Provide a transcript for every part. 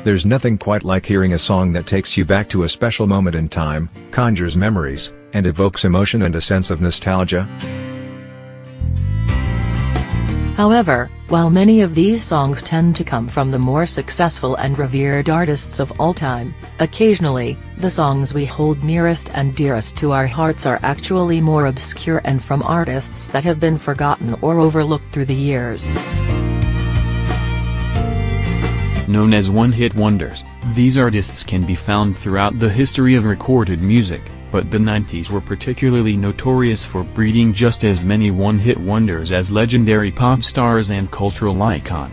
There's nothing quite like hearing a song that takes you back to a special moment in time, conjures memories, and evokes emotion and a sense of nostalgia. However, while many of these songs tend to come from the more successful and revered artists of all time, occasionally, the songs we hold nearest and dearest to our hearts are actually more obscure and from artists that have been forgotten or overlooked through the years. Known as one-hit wonders, these artists can be found throughout the history of recorded music, but the 90s were particularly notorious for breeding just as many one-hit wonders as legendary pop stars and cultural icons.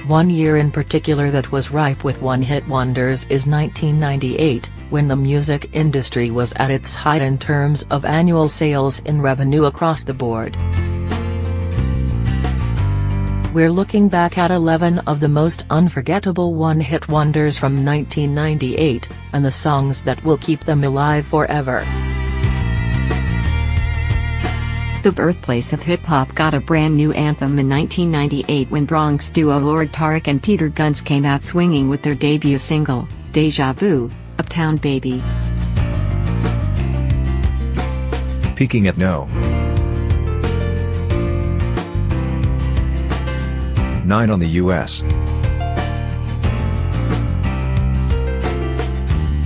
One year in particular that was ripe with one-hit wonders is 1998, when the music industry was at its height in terms of annual sales and revenue across the board. We're looking back at 11 of the most unforgettable one-hit wonders from 1998, and the songs that will keep them alive forever. The birthplace of hip-hop got a brand new anthem in 1998 when Bronx duo Lord Tariq and Peter Gunz came out swinging with their debut single, Deja Vu, Uptown Baby. Peaking at No. 9 on the US.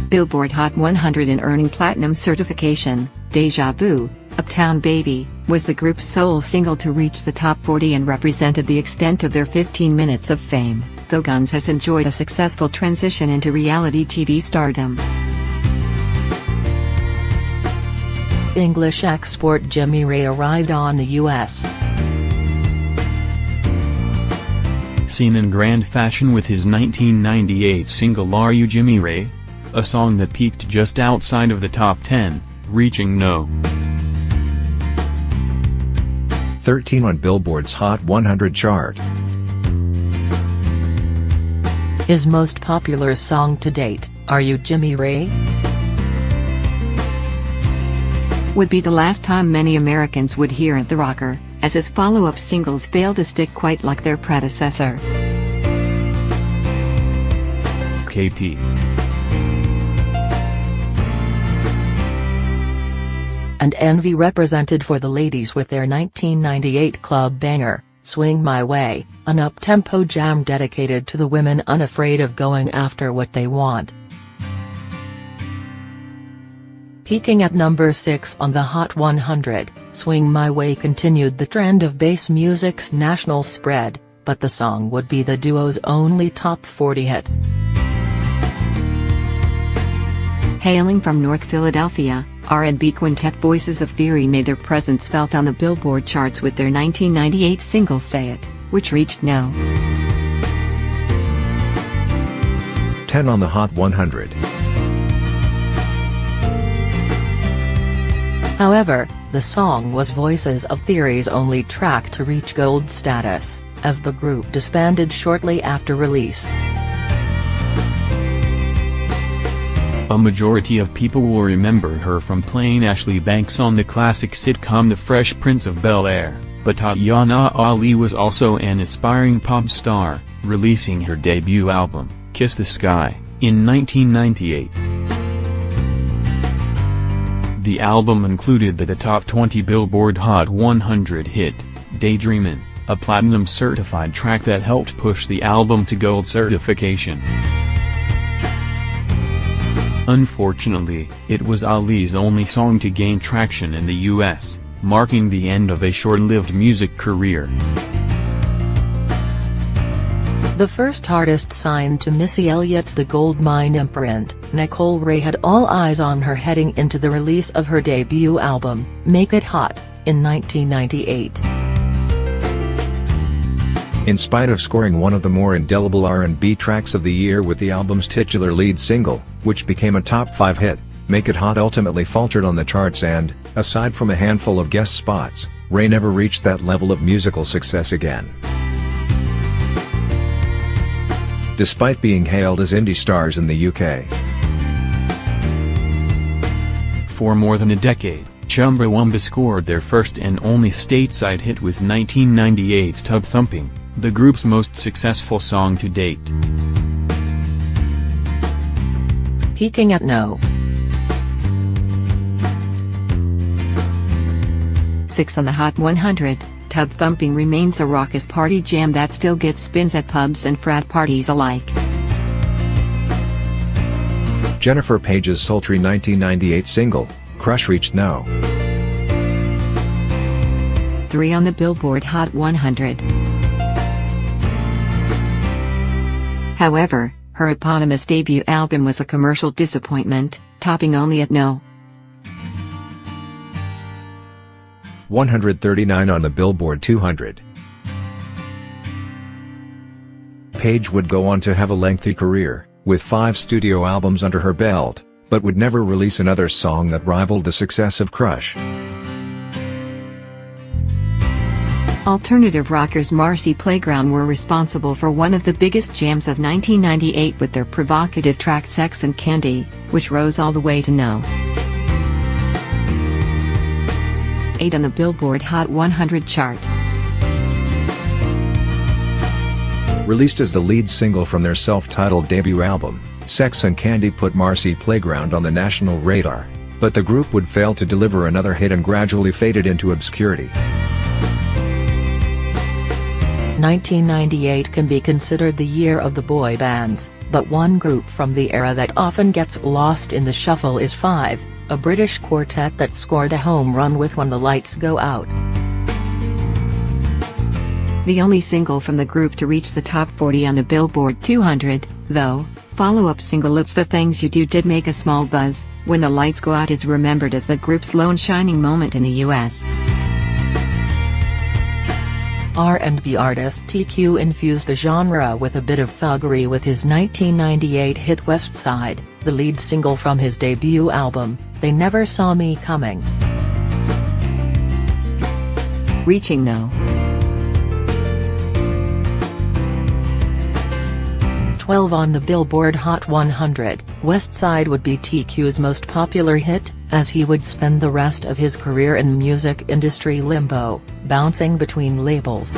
Billboard Hot 100 and earning platinum certification, Deja Vu, Uptown Baby, was the group's sole single to reach the top 40 and represented the extent of their 15 minutes of fame, though Gunz has enjoyed a successful transition into reality TV stardom. English export Jimmy Ray arrived on the US. Seen in grand fashion with his 1998 single Are You Jimmy Ray? A song that peaked just outside of the top 10, reaching No. 13 on Billboard's Hot 100 chart. His most popular song to date, Are You Jimmy Ray? Would be the last time many Americans would hear the rocker, as his follow-up singles failed to stick quite like their predecessor. KP. And Envy represented for the ladies with their 1998 club banger, Swing My Way, an up-tempo jam dedicated to the women unafraid of going after what they want. Peaking at number 6 on the Hot 100, Swing My Way continued the trend of bass music's national spread, but the song would be the duo's only top 40 hit. Hailing from North Philadelphia, R&B quintet Voices of Theory made their presence felt on the Billboard charts with their 1998 single Say It, which reached No. 10 on the Hot 100. However, the song was Voices of Theory's only track to reach gold status, as the group disbanded shortly after release. A majority of people will remember her from playing Ashley Banks on the classic sitcom The Fresh Prince of Bel-Air, but Tatyana Ali was also an aspiring pop star, releasing her debut album, Kiss the Sky, in 1998. The album included the top 20 Billboard Hot 100 hit, Daydreamin', a platinum-certified track that helped push the album to gold certification. Unfortunately, it was Ali's only song to gain traction in the US, marking the end of a short-lived music career. The first artist signed to Missy Elliott's The Goldmine imprint, Nicole Ray had all eyes on her heading into the release of her debut album, Make It Hot, in 1998. In spite of scoring one of the more indelible R&B tracks of the year with the album's titular lead single, which became a top 5 hit, Make It Hot ultimately faltered on the charts and, aside from a handful of guest spots, Ray never reached that level of musical success again. Despite being hailed as indie stars in the UK. For more than a decade, Chumbawamba scored their first and only stateside hit with 1998's Tub Thumping, the group's most successful song to date. Peaking at No. 6 on the Hot 100, Tub Thumping remains a raucous party jam that still gets spins at pubs and frat parties alike. Jennifer Page's sultry 1998 single, Crush reached No. 3 on the Billboard Hot 100. However, her eponymous debut album was a commercial disappointment, topping only at No. 139 on the Billboard 200. Page would go on to have a lengthy career, with 5 studio albums under her belt, but would never release another song that rivaled the success of Crush. Alternative rockers Marcy Playground were responsible for one of the biggest jams of 1998 with their provocative track Sex and Candy, which rose all the way to No. 8 on the Billboard Hot 100 chart. Released as the lead single from their self-titled debut album, Sex and Candy put Marcy Playground on the national radar, but the group would fail to deliver another hit and gradually faded into obscurity. 1998 can be considered the year of the boy bands, but one group from the era that often gets lost in the shuffle is Five, a British quartet that scored a home run with When the Lights Go Out. The only single from the group to reach the top 40 on the Billboard 200, though, follow-up single It's the Things You Do did make a small buzz. When the Lights Go Out is remembered as the group's lone shining moment in the US. R&B artist TQ infused the genre with a bit of thuggery with his 1998 hit West Side, the lead single from his debut album, They Never Saw Me Coming. Reaching No. 12 on the Billboard Hot 100, West Side would be TQ's most popular hit, as he would spend the rest of his career in music industry limbo, bouncing between labels.